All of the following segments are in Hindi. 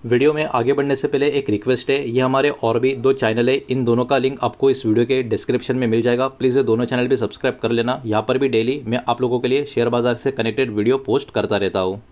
वीडियो में आगे बढ़ने से पहले एक रिक्वेस्ट है, ये हमारे और भी दो चैनल है, इन दोनों का लिंक आपको इस वीडियो के डिस्क्रिप्शन में मिल जाएगा। प्लीज़ ये दोनों चैनल भी सब्सक्राइब कर लेना। यहाँ पर भी डेली मैं आप लोगों के लिए शेयर बाजार से कनेक्टेड वीडियो पोस्ट करता रहता हूँ।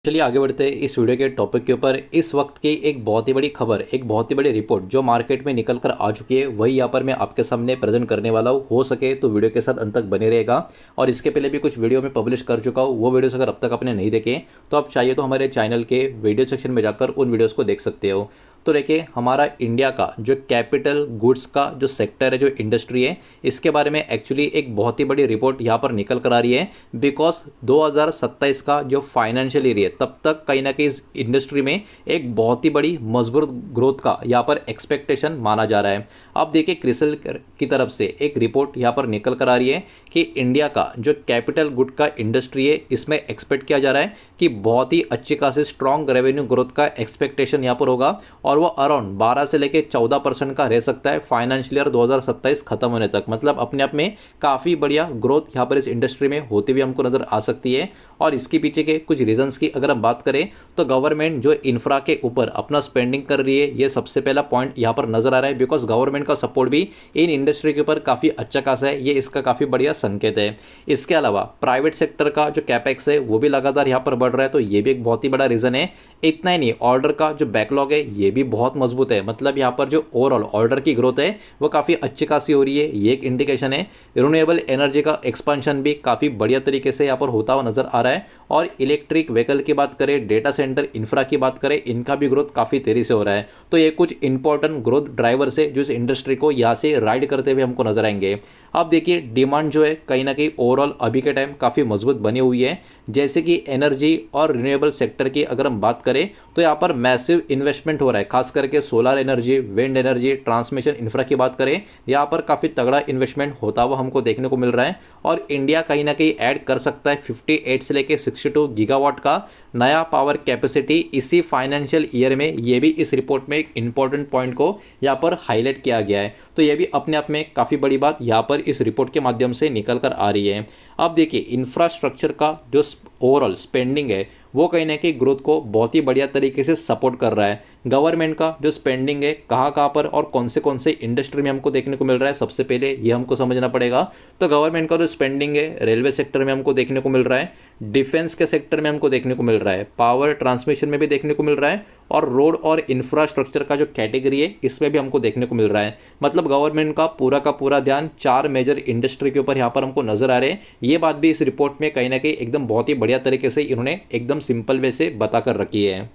चलिए आगे बढ़ते हैं इस वीडियो के टॉपिक के ऊपर। इस वक्त की एक बहुत ही बड़ी खबर, एक बहुत ही बड़ी रिपोर्ट जो मार्केट में निकल कर आ चुकी है, वही यहाँ पर मैं आपके सामने प्रेजेंट करने वाला हूँ। हो सके तो वीडियो के साथ अंत तक बने रहेगा। और इसके पहले भी कुछ वीडियो में पब्लिश कर चुका हूँ, वो वीडियोस अगर अब तक आपने नहीं देखे तो आप चाहिए तो हमारे चैनल के वीडियो सेक्शन में जाकर उन वीडियोज़ को देख सकते हो। तो देखिए, हमारा इंडिया का जो कैपिटल गुड्स का जो सेक्टर है, जो इंडस्ट्री है, इसके बारे में एक्चुअली एक बहुत ही बड़ी रिपोर्ट यहाँ पर निकल कर आ रही है। बिकॉज 2027 का जो फाइनेंशियल ईयर है, तब तक कहीं ना कहीं इस इंडस्ट्री में एक बहुत ही बड़ी मजबूत ग्रोथ का यहाँ पर एक्सपेक्टेशन माना जा रहा है। अब देखिए, क्रिसिल की तरफ से एक रिपोर्ट यहाँ पर निकल कर आ रही है कि इंडिया का जो कैपिटल गुड का इंडस्ट्री है, इसमें एक्सपेक्ट किया जा रहा है कि बहुत ही अच्छी खासी स्ट्रॉन्ग रेवेन्यू ग्रोथ का एक्सपेक्टेशन यहाँ पर होगा और वो अराउंड 12 से लेकर 14% का रह सकता है फाइनेंशियल ईयर 2027 खत्म होने तक। मतलब अपने आप में काफ़ी बढ़िया ग्रोथ यहाँ पर इस इंडस्ट्री में होती हुई हमको नज़र आ सकती है। और इसके पीछे के कुछ रीजंस की अगर हम बात करें तो गवर्नमेंट जो इंफ्रा के ऊपर अपना स्पेंडिंग कर रही है, ये सबसे पहला पॉइंट यहाँ पर नजर आ रहा है। बिकॉज गवर्नमेंट का सपोर्ट भी इन इंडस्ट्री के ऊपर काफ़ी अच्छा खासा है, ये इसका काफ़ी बढ़िया संकेत है। इसके अलावा प्राइवेट सेक्टर का जो कैपेक्स है वो भी लगातार यहाँ पर बढ़ रहा है, तो ये भी एक बहुत ही बड़ा रीज़न है। इतना ही नहीं, ऑर्डर का जो बैकलॉग है ये भी बहुत मजबूत है। मतलब यहाँ पर जो ओवरऑल ऑर्डर की ग्रोथ है वो काफ़ी अच्छी खासी हो रही है, ये एक इंडिकेशन है। रिन्यूएबल एनर्जी का एक्सपेंशन भी काफ़ी बढ़िया तरीके से यहाँ पर होता हुआ नजर आ रहा है। और इलेक्ट्रिक व्हीकल की बात करें, डेटा सेंटर इंफ्रा की बात करें, इनका भी ग्रोथ काफ़ी तेजी से हो रहा है। तो ये कुछ इंपॉर्टेंट ग्रोथ ड्राइवर्स है जो इस इंडस्ट्री को यहाँ से राइड करते हुए हमको नजर आएंगे। अब देखिए, डिमांड जो है कहीं ना कहीं ओवरऑल अभी के टाइम काफ़ी मजबूत बनी हुई है। जैसे कि एनर्जी और रिन्यूएबल सेक्टर की अगर हम बात करें तो यहाँ पर मैसिव इन्वेस्टमेंट हो रहा है, खास करके solar energy, wind energy, transmission infra की बात करें, यहाँ पर काफ़ी तगड़ा इन्वेस्टमेंट होता हुआ हमको देखने को मिल रहा है। और इंडिया कहीं ना कहीं ऐड कर सकता है 58 से लेकर 62 गीगावाट का नया पावर कैपेसिटी इसी फाइनेंशियल ईयर में। ये भी इस रिपोर्ट में एक इंपॉर्टेंट पॉइंट को यहाँ पर हाईलाइट किया गया है। तो ये भी अपने आप में काफ़ी बड़ी बात यहाँ पर इस रिपोर्ट के माध्यम से निकल कर आ रही है। अब देखिए, इंफ्रास्ट्रक्चर का जो ओवरऑल स्पेंडिंग है वो कहीं ना कहीं ग्रोथ को बहुत ही बढ़िया तरीके से सपोर्ट कर रहा है। गवर्नमेंट का जो स्पेंडिंग है कहाँ कहाँ पर और कौन से इंडस्ट्री में हमको देखने को मिल रहा है, सबसे पहले ये हमको समझना पड़ेगा। तो गवर्नमेंट का जो स्पेंडिंग है रेलवे सेक्टर में हमको देखने को मिल रहा है, डिफेंस के सेक्टर में हमको देखने को मिल रहा है, पावर ट्रांसमिशन में भी देखने को मिल रहा है, और रोड और इंफ्रास्ट्रक्चर का जो कैटेगरी है इसमें भी हमको देखने को मिल रहा है। मतलब गवर्नमेंट का पूरा ध्यान 4 मेजर इंडस्ट्री के ऊपर यहाँ पर हमको नजर आ रहे हैं। ये बात भी इस रिपोर्ट में कहीं ना कहीं एकदम बहुत ही बढ़िया तरीके से इन्होंने एकदम सिंपल वे से बता कर रखी है।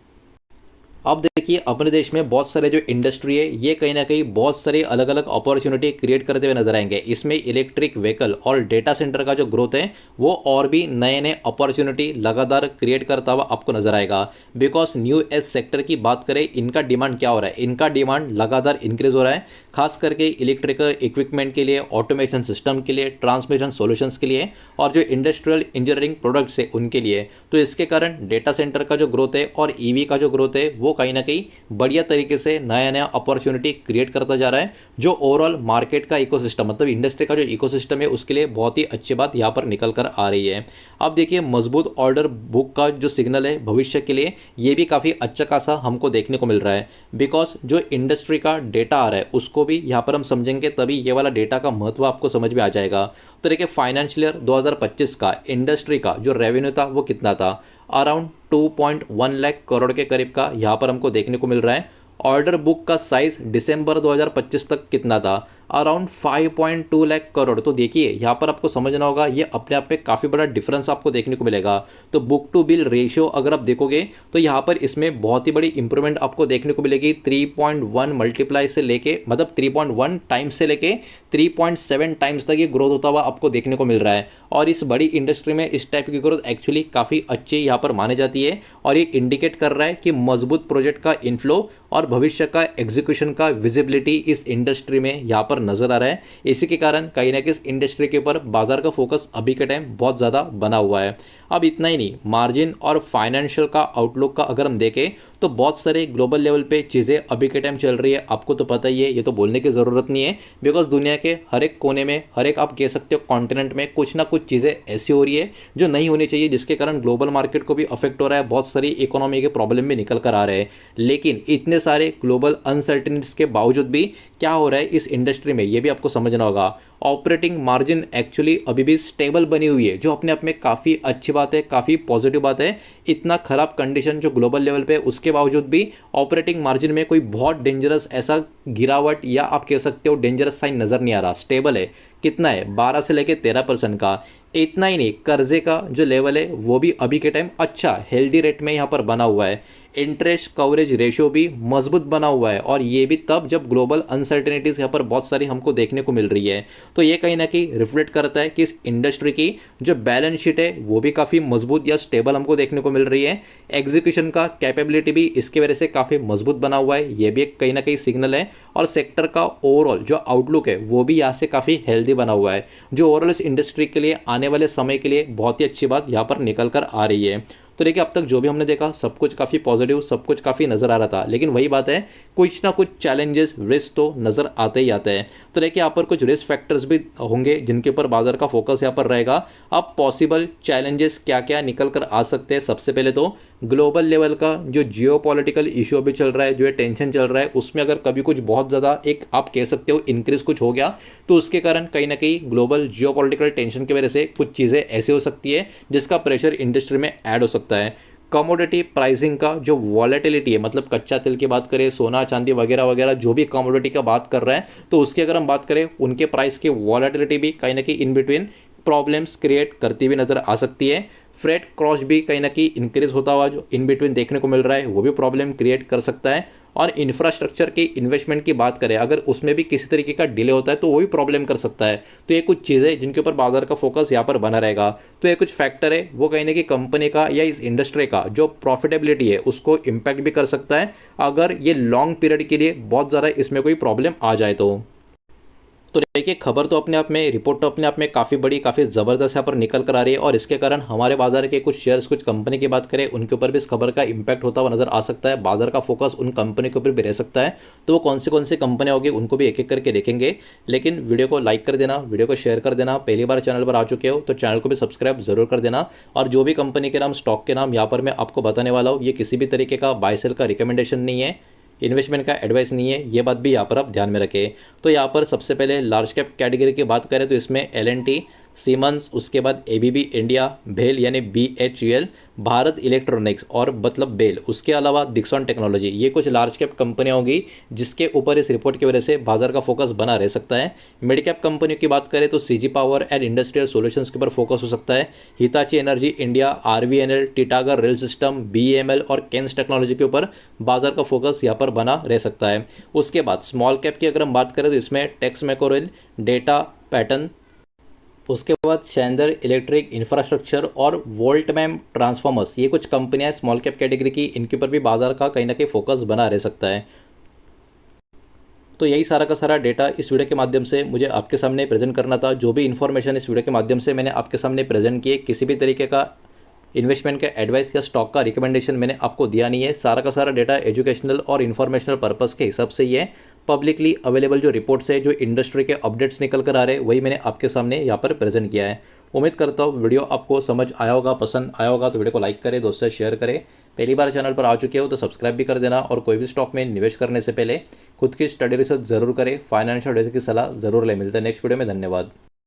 अब देखिए, अपने देश में बहुत सारे जो इंडस्ट्री है ये कहीं ना कहीं बहुत सारे अलग अलग अपॉर्चुनिटी क्रिएट करते हुए नजर आएंगे। इसमें इलेक्ट्रिक व्हीकल और डेटा सेंटर का जो ग्रोथ है वो और भी नए नए अपॉर्चुनिटी लगातार क्रिएट करता हुआ आपको नजर आएगा। बिकॉज न्यू एज सेक्टर की बात करें, इनका डिमांड क्या हो रहा है, इनका डिमांड लगातार इंक्रीज हो रहा है, खास करके इलेक्ट्रिकल इक्विपमेंट के लिए, ऑटोमेशन सिस्टम के लिए, ट्रांसमिशन सॉल्यूशंस के लिए, और जो इंडस्ट्रियल इंजीनियरिंग प्रोडक्ट्स है उनके लिए। तो इसके कारण डेटा सेंटर का जो ग्रोथ है और ईवी का जो ग्रोथ है वो कहीं ना कहीं बढ़िया तरीके से नया नया अपॉर्चुनिटी क्रिएट करता जा रहा है, जो ओवरऑल मार्केट का इकोसिस्टम, मतलब इंडस्ट्री का जो इकोसिस्टम है उसके लिए बहुत ही अच्छी बात यहाँ पर निकल कर आ रही है। अब देखिए, मजबूत ऑर्डर बुक का जो सिग्नल है भविष्य के लिए, ये भी काफ़ी अच्छा खासा हमको देखने को मिल रहा है। बिकॉज जो इंडस्ट्री का डेटा आ रहा है उसको भी यहाँ पर हम समझेंगे, तभी ये वाला डेटा का महत्व आपको समझ में आ जाएगा। तो देखिए, फाइनेंशियल ईयर 2025 का इंडस्ट्री का जो रेवेन्यू था वो कितना था, अराउंड 2.1 लाख करोड़ के करीब का यहाँ पर हमको देखने को मिल रहा है। ऑर्डर बुक का साइज दिसंबर 2025 तक कितना था, अराउंड 5.2 लाख करोड़। तो देखिए, यहाँ पर आपको समझना होगा, ये अपने आप में काफ़ी बड़ा डिफरेंस आपको देखने को मिलेगा। तो बुक टू बिल रेशियो अगर आप देखोगे तो यहाँ पर इसमें बहुत ही बड़ी इंप्रूवमेंट आपको देखने को मिलेगी। 3.1 मल्टीप्लाई से लेके, मतलब 3.1 टाइम्स से लेके 3.7 टाइम्स तक ये ग्रोथ होता हुआ आपको देखने को मिल रहा है। और इस बड़ी इंडस्ट्री में इस टाइप की ग्रोथ एक्चुअली काफ़ी अच्छी यहाँ पर मानी जाती है, और ये इंडिकेट कर रहा है कि मजबूत प्रोजेक्ट का इनफ्लो और भविष्य का एग्जीक्यूशन का विजिबिलिटी इस इंडस्ट्री में यहाँ पर नजर आ रहा है। इसी के कारण कहीं ना कहीं इस इंडस्ट्री के ऊपर बाजार का फोकस अभी के टाइम बहुत ज़्यादा बना हुआ है। अब इतना ही नहीं, मार्जिन और फाइनेंशियल का आउटलुक का अगर हम देखें तो बहुत सारे ग्लोबल लेवल पे चीज़ें अभी के टाइम चल रही है। आपको तो पता ही है, ये तो बोलने की ज़रूरत नहीं है, बिकॉज दुनिया के हर एक कोने में, हर एक आप कह सकते हो कॉन्टिनेंट में कुछ ना कुछ चीज़ें ऐसी हो रही है जो नहीं होनी चाहिए, जिसके कारण ग्लोबल मार्केट को भी अफेक्ट हो रहा है, बहुत सारी इकोनॉमी के प्रॉब्लम भी निकल कर आ रहे हैं। लेकिन इतने सारे ग्लोबल अनसर्टेनिटीज के बावजूद भी क्या हो रहा है इस इंडस्ट्री में, ये भी आपको समझना होगा। ऑपरेटिंग मार्जिन एक्चुअली अभी भी स्टेबल बनी हुई है, जो अपने आप में काफ़ी अच्छी बात है, काफ़ी पॉजिटिव बात है। इतना खराब कंडीशन जो ग्लोबल लेवल पे, उसके बावजूद भी ऑपरेटिंग मार्जिन में कोई बहुत डेंजरस ऐसा गिरावट या आप कह सकते हो डेंजरस साइन नज़र नहीं आ रहा, स्टेबल है। कितना है, 12 से लेकर 13% का। इतना ही नहीं, कर्जे का जो लेवल है वो भी अभी के टाइम अच्छा हेल्दी रेट में यहाँ पर बना हुआ है। इंटरेस्ट कवरेज रेशियो भी मजबूत बना हुआ है, और ये भी तब जब ग्लोबल अनसर्टेनिटीज़ यहाँ पर बहुत सारी हमको देखने को मिल रही है। तो ये कहीं ना कहीं रिफ्लेक्ट करता है कि इस इंडस्ट्री की जो बैलेंस शीट है वो भी काफ़ी मजबूत या स्टेबल हमको देखने को मिल रही है। एग्जीक्यूशन का कैपेबिलिटी भी इसके वजह से काफ़ी मजबूत बना हुआ है, ये भी एक कहीं ना कहीं सिग्नल है। और सेक्टर का ओवरऑल जो आउटलुक है वो भी यहाँ से काफ़ी हेल्दी बना हुआ है, जो ओवरऑल इस इंडस्ट्री के लिए आने वाले समय के लिए बहुत ही अच्छी बात यहाँ पर निकल कर आ रही है। तो देखिए, अब तक जो भी हमने देखा सब कुछ काफ़ी पॉजिटिव, सब कुछ काफ़ी नज़र आ रहा था, लेकिन वही बात है, कुछ ना कुछ चैलेंजेस, रिस्क तो नज़र आते ही आते हैं। तो देखिए, यहाँ पर कुछ रिस्क फैक्टर्स भी होंगे जिनके ऊपर बाजार का फोकस यहाँ पर रहेगा। अब पॉसिबल चैलेंजेस क्या क्या निकल कर आ सकते हैं, सबसे पहले तो ग्लोबल लेवल का जो जियोपॉलिटिकल इशू अभी चल रहा है, जो ये टेंशन चल रहा है, उसमें अगर कभी कुछ बहुत ज़्यादा एक आप कह सकते हो इंक्रीज कुछ हो गया, तो उसके कारण कहीं ना कहीं ग्लोबल जियोपॉलिटिकल टेंशन की वजह से कुछ चीज़ें ऐसी हो सकती है जिसका प्रेशर इंडस्ट्री में ऐड हो सकता है। कमोडिटी प्राइसिंग का जो वॉलेटिलिटी है, मतलब कच्चा तेल की बात करें, सोना चांदी वगैरह वगैरह, जो भी कमोडिटी का बात कर रहे हैं, तो उसकी अगर हम बात करें, उनके प्राइस की वॉलेटिलिटी भी कहीं ना कहीं इन बिटवीन प्रॉब्लम्स क्रिएट करती हुई नज़र आ सकती है। फ्रेट कॉस्ट भी कहीं ना कहीं इंक्रीज होता हुआ जो इन बिटवीन देखने को मिल रहा है, वो भी प्रॉब्लम क्रिएट कर सकता है। और इंफ्रास्ट्रक्चर की इन्वेस्टमेंट की बात करें, अगर उसमें भी किसी तरीके का डिले होता है तो वो भी प्रॉब्लम कर सकता है। तो ये कुछ चीज़ें जिनके ऊपर बाजार का फोकस यहाँ पर बना रहेगा। तो ये कुछ फैक्टर है, वो कहीं ना कहीं कंपनी का या इस इंडस्ट्री का जो प्रॉफिटेबिलिटी है उसको इम्पैक्ट भी कर सकता है, अगर ये लॉन्ग पीरियड के लिए बहुत ज़्यादा इसमें कोई प्रॉब्लम आ जाए तो देखिए, खबर तो अपने आप में, रिपोर्ट तो अपने आप में काफ़ी बड़ी, काफ़ी ज़बरदस्त यहाँ पर निकल कर आ रही है, और इसके कारण हमारे बाजार के कुछ शेयर्स, कुछ कंपनी की बात करें, उनके ऊपर भी इस खबर का इंपैक्ट होता हुआ नजर आ सकता है। बाजार का फोकस उन कंपनी के ऊपर भी रह सकता है। तो वो कौन सी कंपनियाँ होगी उनको भी एक एक करके देखेंगे। लेकिन वीडियो को लाइक कर देना, वीडियो को शेयर कर देना। पहली बार चैनल पर आ चुके हो तो चैनल को भी सब्सक्राइब जरूर कर देना। और जो भी कंपनी के नाम, स्टॉक के नाम यहाँ पर मैं आपको बताने वाला हूँ, ये किसी भी तरीके का बाय सेल का रिकमेंडेशन नहीं है, इन्वेस्टमेंट का एडवाइस नहीं है, ये बात भी यहाँ पर आप ध्यान में रखें। तो यहाँ पर सबसे पहले लार्ज कैप कैटेगरी की बात करें तो इसमें L&T, सीमंस, उसके बाद ABB इंडिया, भेल यानी BHEL, भारत इलेक्ट्रॉनिक्स और मतलब बेल, उसके अलावा डिक्सन टेक्नोलॉजी, ये कुछ लार्ज कैप कंपनियां होंगी जिसके ऊपर इस रिपोर्ट की वजह से बाजार का फोकस बना रह सकता है। मिड कैप कंपनियों की बात करें तो CG power and industrial solutions के ऊपर फोकस हो सकता है। Hitachi energy India, RVNL, Titagarh rail system, BEML और केन्स टेक्नोलॉजी के ऊपर बाजार का फोकस यहाँ पर बना रह सकता है। उसके बाद स्मॉल कैप की अगर हम बात करें तो इसमें टेक्स मैकोरेल, डेटा पैटर्न, उसके बाद शैंदर इलेक्ट्रिक इंफ्रास्ट्रक्चर और वोल्टमैम ट्रांसफॉर्मर्स, ये कुछ कंपनियां स्मॉल कैप कैटेगरी की, इनके ऊपर भी बाजार का कहीं ना कहीं फोकस बना रह सकता है। तो यही सारा का सारा डेटा इस वीडियो के माध्यम से मुझे आपके सामने प्रेजेंट करना था। जो भी इन्फॉर्मेशन इस वीडियो के माध्यम से मैंने आपके सामने प्रेजेंट किए, किसी भी तरीके का इन्वेस्टमेंट का एडवाइस या स्टॉक का रिकमेंडेशन मैंने आपको दिया नहीं है। सारा का सारा डेटा एजुकेशनल और इन्फॉर्मेशनल पर्पस के हिसाब से ही है। पब्लिकली अवेलेबल जो रिपोर्ट्स है, जो इंडस्ट्री के अपडेट्स निकल कर आ रहे हैं, वही मैंने आपके सामने यहाँ पर प्रेजेंट किया है। उम्मीद करता हूँ वीडियो आपको समझ आया होगा, पसंद आया होगा। तो वीडियो को लाइक करें, दोस्तों से शेयर करें। पहली बार चैनल पर आ चुके हो तो सब्सक्राइब भी कर देना। और कोई भी स्टॉक में निवेश करने से पहले खुद की स्टडी रिसर्च जरूर करें, फाइनेंशियल एडवाइजर की सलाह जरूर ले। मिलते हैं नेक्स्ट वीडियो में, धन्यवाद।